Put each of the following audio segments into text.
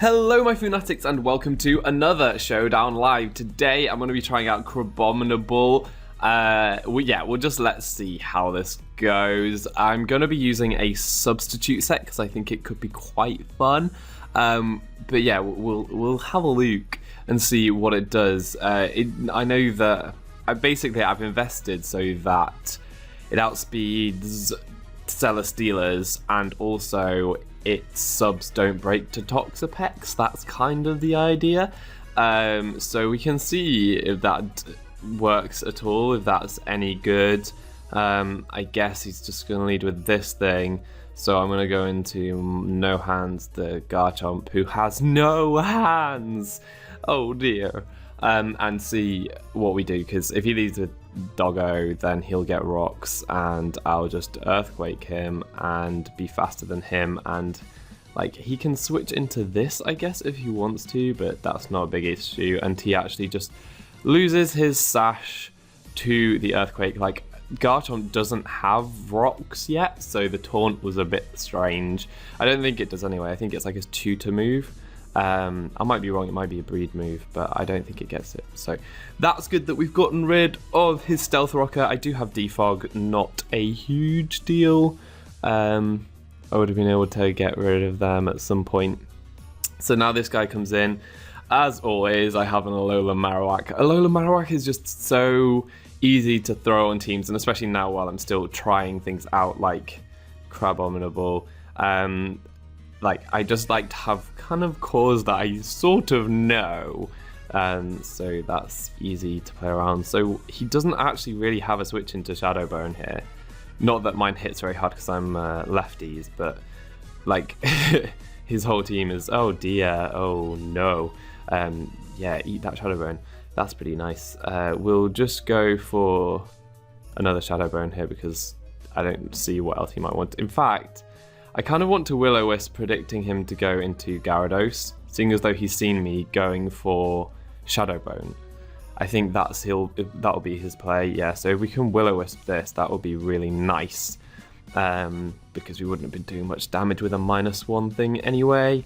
Hello my Funatics and welcome to another Showdown Live. Today I'm going to be trying out Crabominable. We'll just let's see how this goes. I'm going to be using a substitute set because I think it could be quite fun. But yeah, we'll have a look and see what it does. I know that I've invested so that it outspeeds Seller Stealers and also its subs don't break to Toxapex. That's kind of the idea. So we can see if that works at all, if that's any good. I guess he's just going to lead with this thing. So I'm going to go into no hands the Garchomp, who has no hands. Oh dear. And see what we do, because if he leads with Doggo, then he'll get rocks and I'll just Earthquake him and be faster than him, and like he can switch into this I guess if he wants to, but that's not a big issue, and he actually just loses his sash to the Earthquake. Like Garchomp doesn't have rocks yet, so the taunt was a bit strange. I don't think it does anyway. I think it's like his tutor move. I might be wrong, it might be a breed move, but I don't think it gets it. So that's good that we've gotten rid of his Stealth Rocker. I do have Defog, not a huge deal. I would have been able to get rid of them at some point. So now this guy comes in. As always, I have an Alola Marowak. Alola Marowak is just so easy to throw on teams, and especially now while I'm still trying things out like Crabominable. Like I just like to have kind of cores that I sort of know, so that's easy to play around. So he doesn't actually really have a switch into Shadow Bone here. Not that mine hits very hard because I'm lefties, but like his whole team is, oh dear, oh no. Yeah, eat that Shadow Bone. That's pretty nice. We'll just go for another Shadow Bone here because I don't see what else he might want. In fact, I kind of want to Will-O-Wisp, predicting him to go into Gyarados, seeing as though he's seen me going for Shadow Bone. I think that'll be his play. Yeah, so if we can Will-O-Wisp this, that would be really nice, because we wouldn't have been doing much damage with a -1 thing anyway.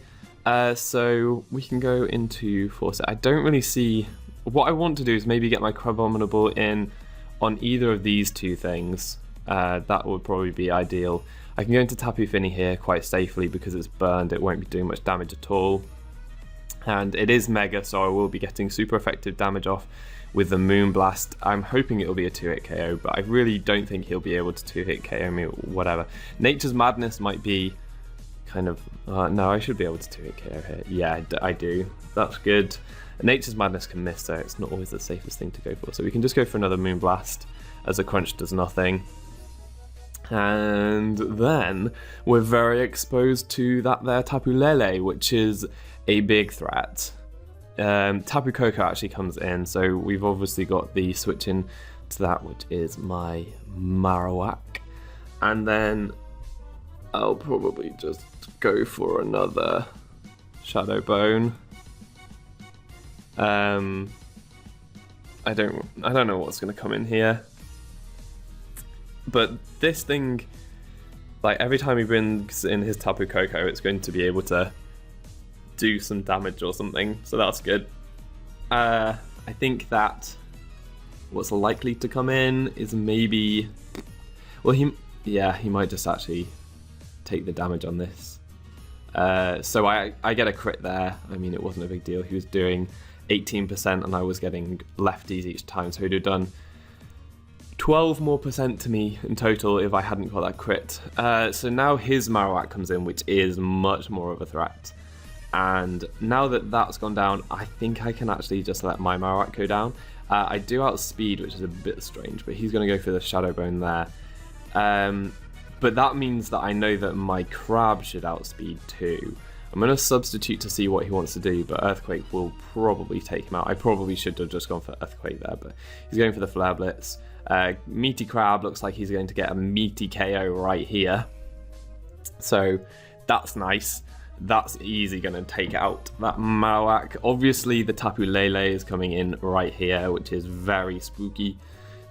So we can go into Force It. I don't really see what I want to do is maybe get my Crabominable in on either of these two things. That would probably be ideal. I can go into Tapu Fini here quite safely because it's burned, it won't be doing much damage at all. And it is Mega, so I will be getting super effective damage off with the Moonblast. I'm hoping it'll be a 2-hit KO, but I really don't think he'll be able to 2-hit KO me or whatever. Nature's Madness might be kind of... no, I should be able to 2-hit KO here. Yeah, I do. That's good. Nature's Madness can miss, so it's not always the safest thing to go for. So we can just go for another Moonblast as a Crunch does nothing. And then we're very exposed to that there Tapu Lele, which is a big threat. Tapu Koko actually comes in, so we've obviously got the switch in to that, which is my Marowak. And then I'll probably just go for another Shadow Bone. I don't know what's going to come in here. But this thing, like every time he brings in his Tapu Koko, it's going to be able to do some damage or something, so that's good. I think that what's likely to come in is maybe, well, he might just actually take the damage on this. So I get a crit there. I mean, it wasn't a big deal. He was doing 18% and I was getting lefties each time, so he'd have done 12% more to me in total if I hadn't got that crit. So now his Marowak comes in, which is much more of a threat. And now that that's gone down, I think I can actually just let my Marowak go down. I do outspeed, which is a bit strange, but he's going to go for the Shadow Bone there. But that means that I know that my Crab should outspeed too. I'm going to substitute to see what he wants to do, but Earthquake will probably take him out. I probably should have just gone for Earthquake there, but he's going for the Flare Blitz. Meaty Crab looks like he's going to get a Meaty KO right here. So that's nice. That's easy going to take out that Marowak. Obviously the Tapu Lele is coming in right here, which is very spooky.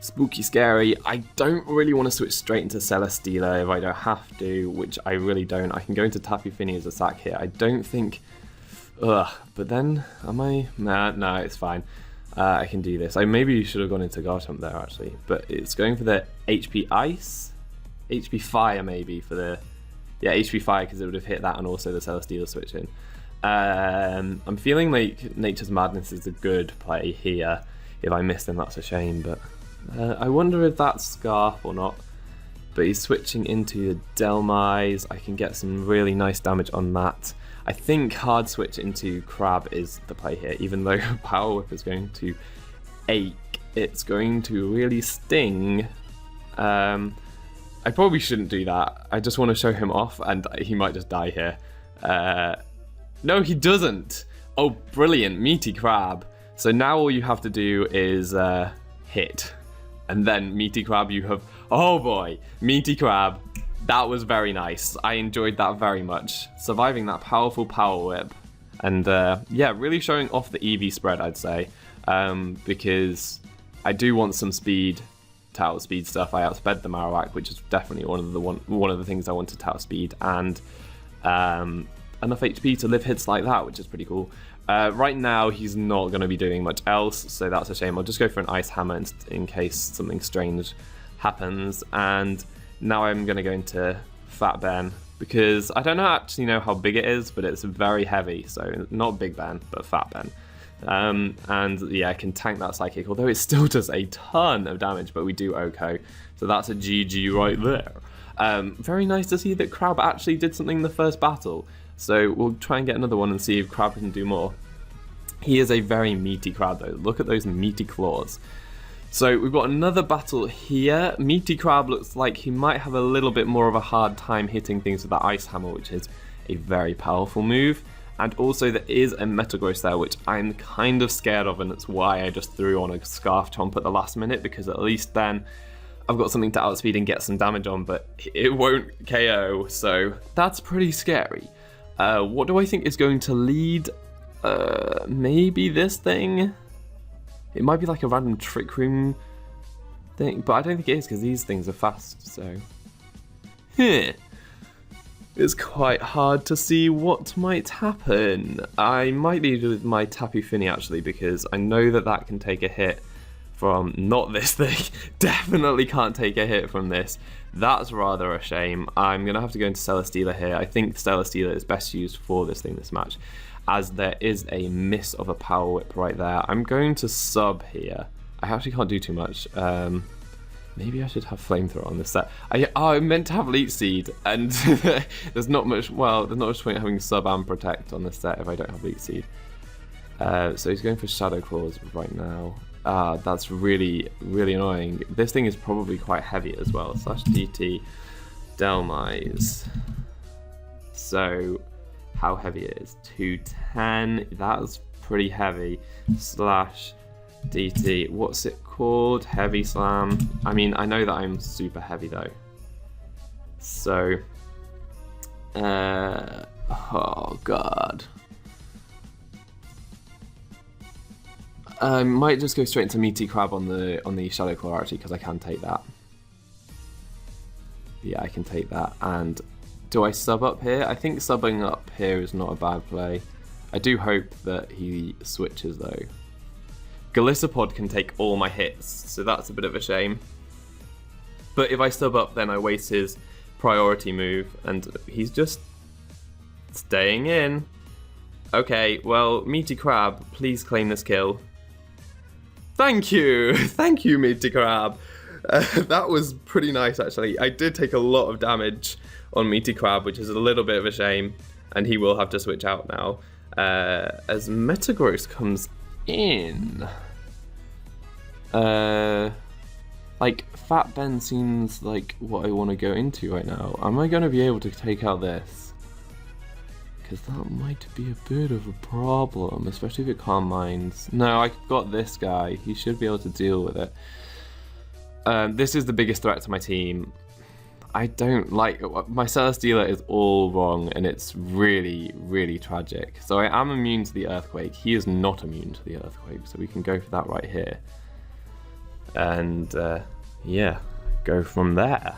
Spooky scary. I don't really want to switch straight into Celesteela if I don't have to, which I really don't. I can go into Tapu Fini as a sack here. I don't think Ugh, but then, am I? Nah, no, it's fine. I can do this. I maybe should have gone into Garchomp there, actually. But it's going for the HP Ice? HP Fire, maybe, for the... Yeah, HP Fire, because it would have hit that and also the Celesteela switch in. I'm feeling like Nature's Madness is a good play here. If I miss him, that's a shame, but... I wonder if that's Scarf or not. But he's switching into the Delmise. I can get some really nice damage on that. I think hard switch into Crab is the play here, even though Power Whip is going to ache. It's going to really sting. I probably shouldn't do that. I just want to show him off, and he might just die here. No, he doesn't. Oh, brilliant. Meaty Crab. So now all you have to do is hit. And then Meaty Crab, you have... Oh boy, Meaty Crab. That was very nice. I enjoyed that very much. Surviving that powerful Power Whip. And yeah, really showing off the EV spread, I'd say. Because I do want some speed to outspeed stuff. I outsped the Marowak, which is definitely one of the things I wanted to outspeed. And enough HP to live hits like that, which is pretty cool. Right now, he's not going to be doing much else, so that's a shame. I'll just go for an Ice Hammer in case something strange happens. And now I'm going to go into Fat Ben, because I don't actually know how big it is, but it's very heavy. So not Big Ben, but Fat Ben. And yeah, I can tank that Psychic, although it still does a ton of damage, but we do OHKO. So that's a GG right there. Very nice to see that Crab actually did something in the first battle. So we'll try and get another one and see if Crab can do more. He is a very meaty Crab though. Look at those meaty claws. So we've got another battle here. Meaty Crab looks like he might have a little bit more of a hard time hitting things with that Ice Hammer, which is a very powerful move. And also there is a Metagross there, which I'm kind of scared of, and that's why I just threw on a Scarf Chomp at the last minute, because at least then I've got something to outspeed and get some damage on, but it won't KO, so that's pretty scary. What do I think is going to lead? Maybe this thing? It might be like a random Trick Room thing, but I don't think it is, because these things are fast, so... It's quite hard to see what might happen. I might lead with my Tapu Fini, actually, because I know that that can take a hit from not this thing. Definitely can't take a hit from this. That's rather a shame. I'm going to have to go into Celesteela here. I think Celesteela is best used for this match, as there is a miss of a Power Whip right there. I'm going to sub here. I actually can't do too much. Maybe I should have Flamethrower on this set. I meant to have Leech Seed, and there's not much point having sub and protect on this set if I don't have Leech Seed. So he's going for Shadow Claws right now. That's really, really annoying. This thing is probably quite heavy as well. Slash DT Delmise. So how heavy it is? 210. That's pretty heavy. Slash DT. What's it called? Heavy Slam. I mean, I know that I'm super heavy though. So, oh god. I might just go straight into Meaty Crab on the Shadow Claw actually, because I can take that. Yeah, I can take that. And do I sub up here? I think subbing up here is not a bad play. I do hope that he switches though. Golisopod can take all my hits, so that's a bit of a shame. But if I sub up, then I waste his priority move, and he's just staying in. Okay, well, Meaty Crab, please claim this kill. Thank you! Thank you, Meaty Crab! That was pretty nice, actually. I did take a lot of damage on Meaty Crab, which is a little bit of a shame, and he will have to switch out now. As Metagross comes in. Like, Fat Ben seems like what I want to go into right now. Am I going to be able to take out this? Because that might be a bit of a problem, especially if it Calm Minds. No, I got this guy. He should be able to deal with it. This is the biggest threat to my team. I don't like... My Celesteela is all wrong, and it's really, really tragic. So I am immune to the Earthquake. He is not immune to the Earthquake, so we can go for that right here. And, yeah, go from there.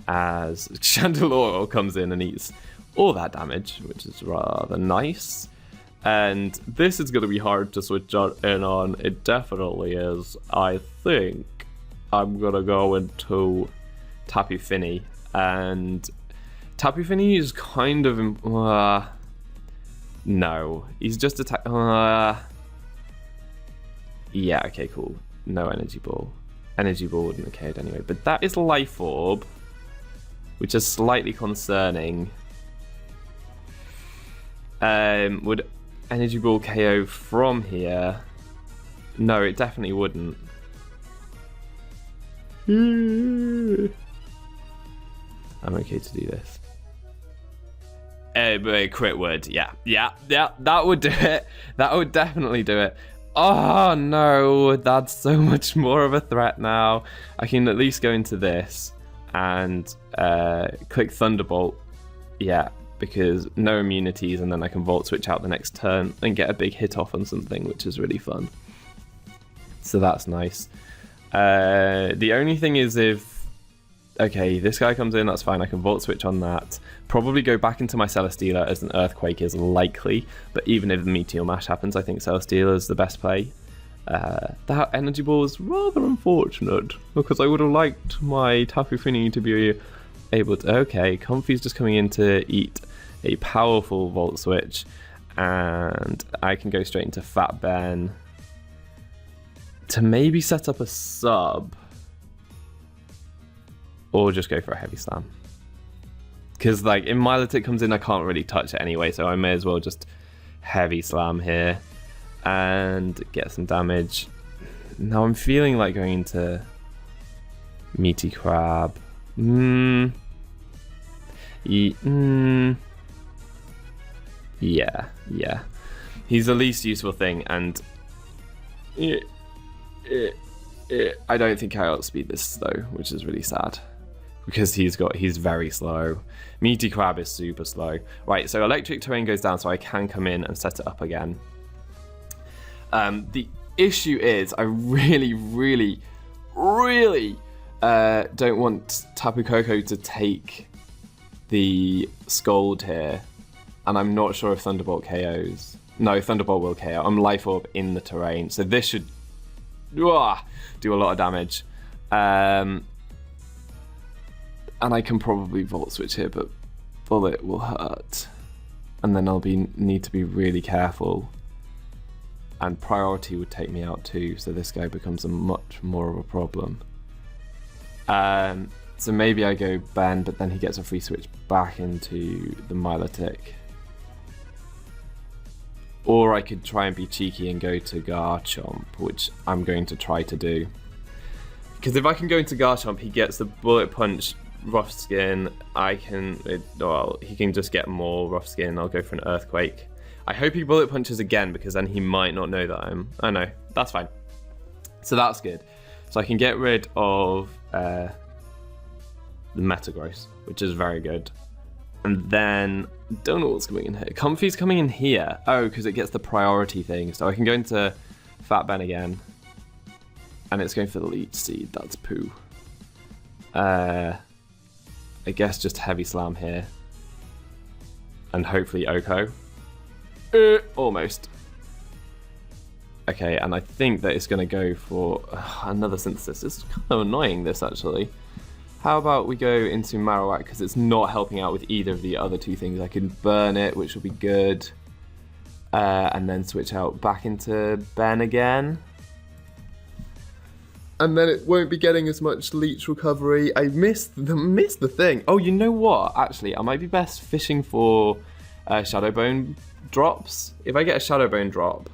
As Chandelure comes in and eats all that damage, which is rather nice. And this is going to be hard to switch in on. It definitely is. I think I'm going to go into Tapu Fini. And Tapu Fini is kind of... no. He's just yeah, okay, cool. No Energy Ball. Energy Ball wouldn't have KO'd anyway. But that is Life Orb, which is slightly concerning. Would Energy Ball KO from here? No, it definitely wouldn't. I'm okay to do this. But crit would, yeah, that would do it. That would definitely do it. Oh no, that's so much more of a threat now. I can at least go into this and click Thunderbolt. Yeah, because no immunities, and then I can Volt Switch out the next turn and get a big hit off on something, which is really fun. So that's nice. The only thing is if... Okay, this guy comes in, that's fine. I can Volt Switch on that. Probably go back into my Celesteela as an Earthquake is likely. But even if the Meteor Mash happens, I think Celesteela is the best play. That Energy Ball is rather unfortunate, because I would have liked my Tapu Fini to be able to... Okay, Comfy's just coming in to eat a powerful Volt Switch. And I can go straight into Fat Ben to maybe set up a sub. Or just go for a Heavy Slam. Because, like, if Milotic comes in, I can't really touch it anyway, so I may as well just Heavy Slam here and get some damage. Now I'm feeling like going into Meaty Crab. Yeah. He's the least useful thing, and I don't think I outspeed this, though, which is really sad. Because he's very slow. Meaty Crab is super slow. Right, so Electric Terrain goes down, so I can come in and set it up again. The issue is I really don't want Tapu Koko to take the Scold here. And I'm not sure if Thunderbolt KOs. No, Thunderbolt will KO. I'm Life Orb in the terrain, so this should do a lot of damage. And I can probably Volt Switch here, but Bullet will hurt. And then I'll need to be really careful. And Priority would take me out too, so this guy becomes a much more of a problem. So maybe I go Ben, but then he gets a free switch back into the Milotic. Or I could try and be cheeky and go to Garchomp, which I'm going to try to do. Because if I can go into Garchomp, he gets the Bullet Punch, Rough Skin. He can just get more Rough Skin. I'll go for an Earthquake. I hope he Bullet Punches again, because then he might not know that I'm... Oh no, that's fine. So that's good. So I can get rid of the Metagross, which is very good. And then, don't know what's coming in here. Comfy's coming in here. Oh, because it gets the priority thing. So I can go into Fat Ben again. And it's going for the Leech Seed. That's poo. I guess just Heavy Slam here. And hopefully Oko. Almost. Okay, and I think that it's going to go for another Synthesis. It's kind of annoying, this, actually. How about we go into Marowak, because it's not helping out with either of the other two things. I can burn it, which will be good. And then switch out back into Ben again. And then it won't be getting as much leech recovery. I missed the thing. Oh, you know what? Actually, I might be best fishing for Shadowbone drops. If I get a Shadowbone drop,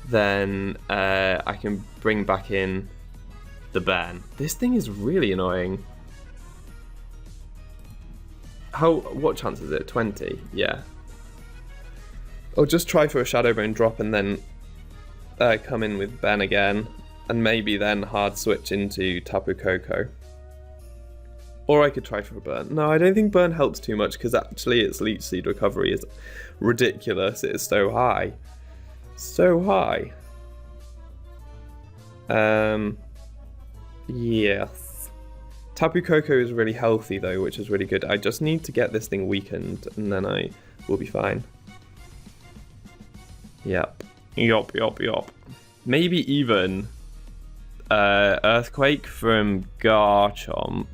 then I can bring back in the Ben. This thing is really annoying. What chance is it? 20? Yeah. I'll just try for a Shadowbone drop and then come in with Ben again. And maybe then hard switch into Tapu Koko. Or I could try for a burn. No, I don't think burn helps too much, because actually its Leech Seed recovery is ridiculous. It is so high. So high. Yes. Tapu Koko is really healthy though, which is really good. I just need to get this thing weakened and then I will be fine. Yep. Yup. Maybe even Earthquake from Garchomp.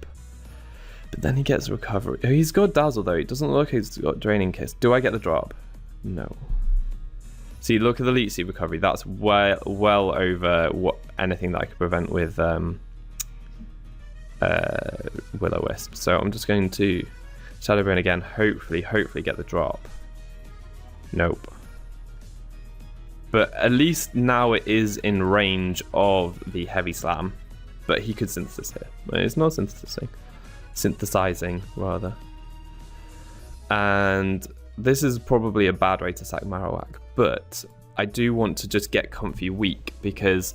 But then he gets recovery. Oh, he's got Dazzle though. It doesn't look like he's got Draining Kiss. Do I get the drop? No. See, look at the Leech Seed recovery. That's well over what anything that I could prevent with Will-O-Wisp. So I'm just going to Shadow Burn again. Hopefully get the drop. Nope. But at least now it is in range of the Heavy Slam. But he could Synthesis here. But it's not synthesizing rather. And this is probably a bad way to sack Marowak, but I do want to just get Comfy weak because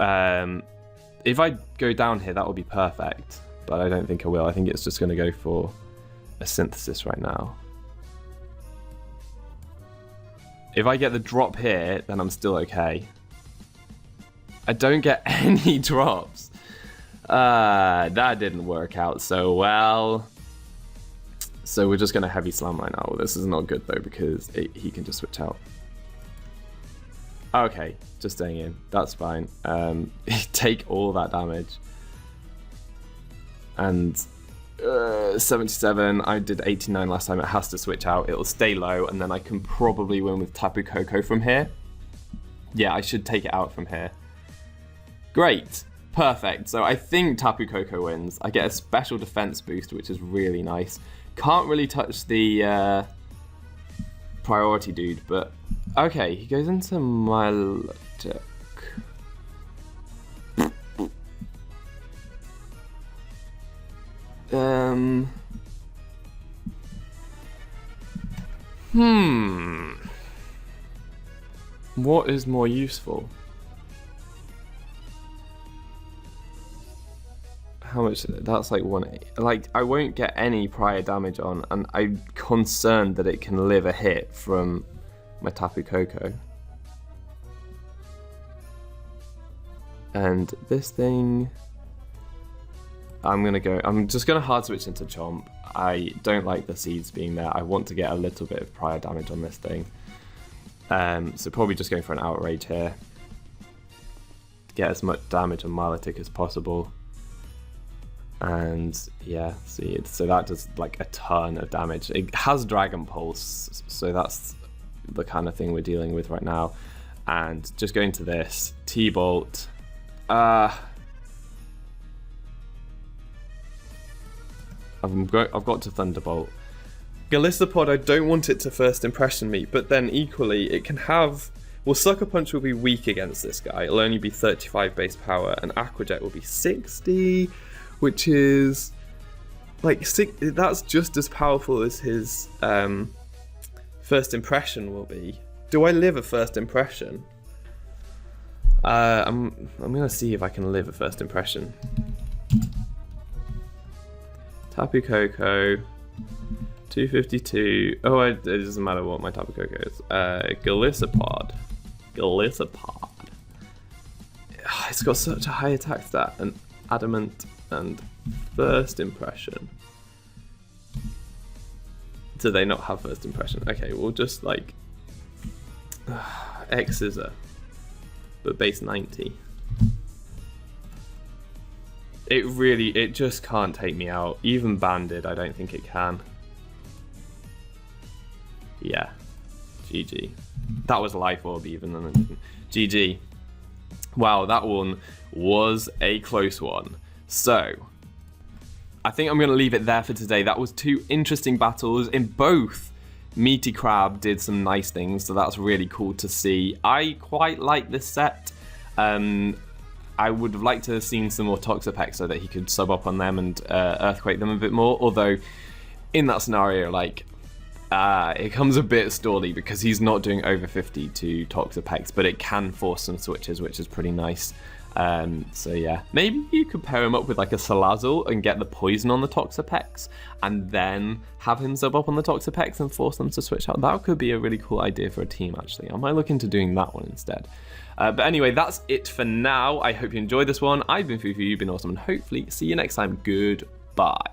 if I go down here, that would be perfect, but I don't think I will. I think it's just going to go for a Synthesis right now. If I get the drop here, then I'm still okay. I don't get any drops. That didn't work out so well. So we're just going to Heavy Slam right now. This is not good though because he can just switch out. Okay, just staying in. That's fine. Take all that damage. And 77, I did 89 last time. It has to switch out. It'll stay low and then I can probably win with Tapu Koko from here. Yeah, I should take it out from here. Great. Perfect. So I think Tapu Koko wins. I get a special defense boost, which is really nice. Can't really touch the priority dude, but okay, he goes into Milotic. What is more useful? How much? That's like 1. Like I won't get any prior damage on, and I'm concerned that it can live a hit from my Tapu Koko. And this thing, I'm just gonna hard switch into Chomp. I don't like the seeds being there. I want to get a little bit of prior damage on this thing. So probably just going for an Outrage here. Get as much damage on Milotic as possible. And yeah, see, so that does like a ton of damage. It has Dragon Pulse, so that's the kind of thing we're dealing with right now. And just going to this T-Bolt. I've got to Thunderbolt. Golisopod, I don't want it to first impression me, but then equally it can have. Well, Sucker Punch will be weak against this guy. It'll only be 35 base power, and Aqua Jet will be 60. Which is like that's just as powerful as his first impression will be. Do I live a first impression? I'm gonna see if I can live a first impression. Tapu Koko, 252. Oh, it doesn't matter what my Tapu Koko is. Golisopod. It's got such a high attack stat and Adamant. And first impression. Do they not have first impression? Okay, we'll just like X Scissor, but base 90. It just can't take me out. Even banded, I don't think it can. Yeah, GG. That was Life Orb even, and it didn't. GG. Wow, that one was a close one. So, I think I'm going to leave it there for today. That was 2 interesting battles. In both, Meaty Crab did some nice things, so that's really cool to see. I quite like this set. I would have liked to have seen some more Toxapex so that he could sub up on them and Earthquake them a bit more. Although, in that scenario, like, it comes a bit stally because he's not doing over 50 to Toxapex, but it can force some switches, which is pretty nice. So yeah, maybe you could pair him up with like a Salazzle and get the poison on the Toxapex and then have him sub up on the Toxapex and force them to switch out. That could be a really cool idea for a team actually. I might look into doing that one instead. But anyway, that's it for now. I hope you enjoyed this one. I've been Fufu, you've been awesome, and hopefully see you next time. Goodbye.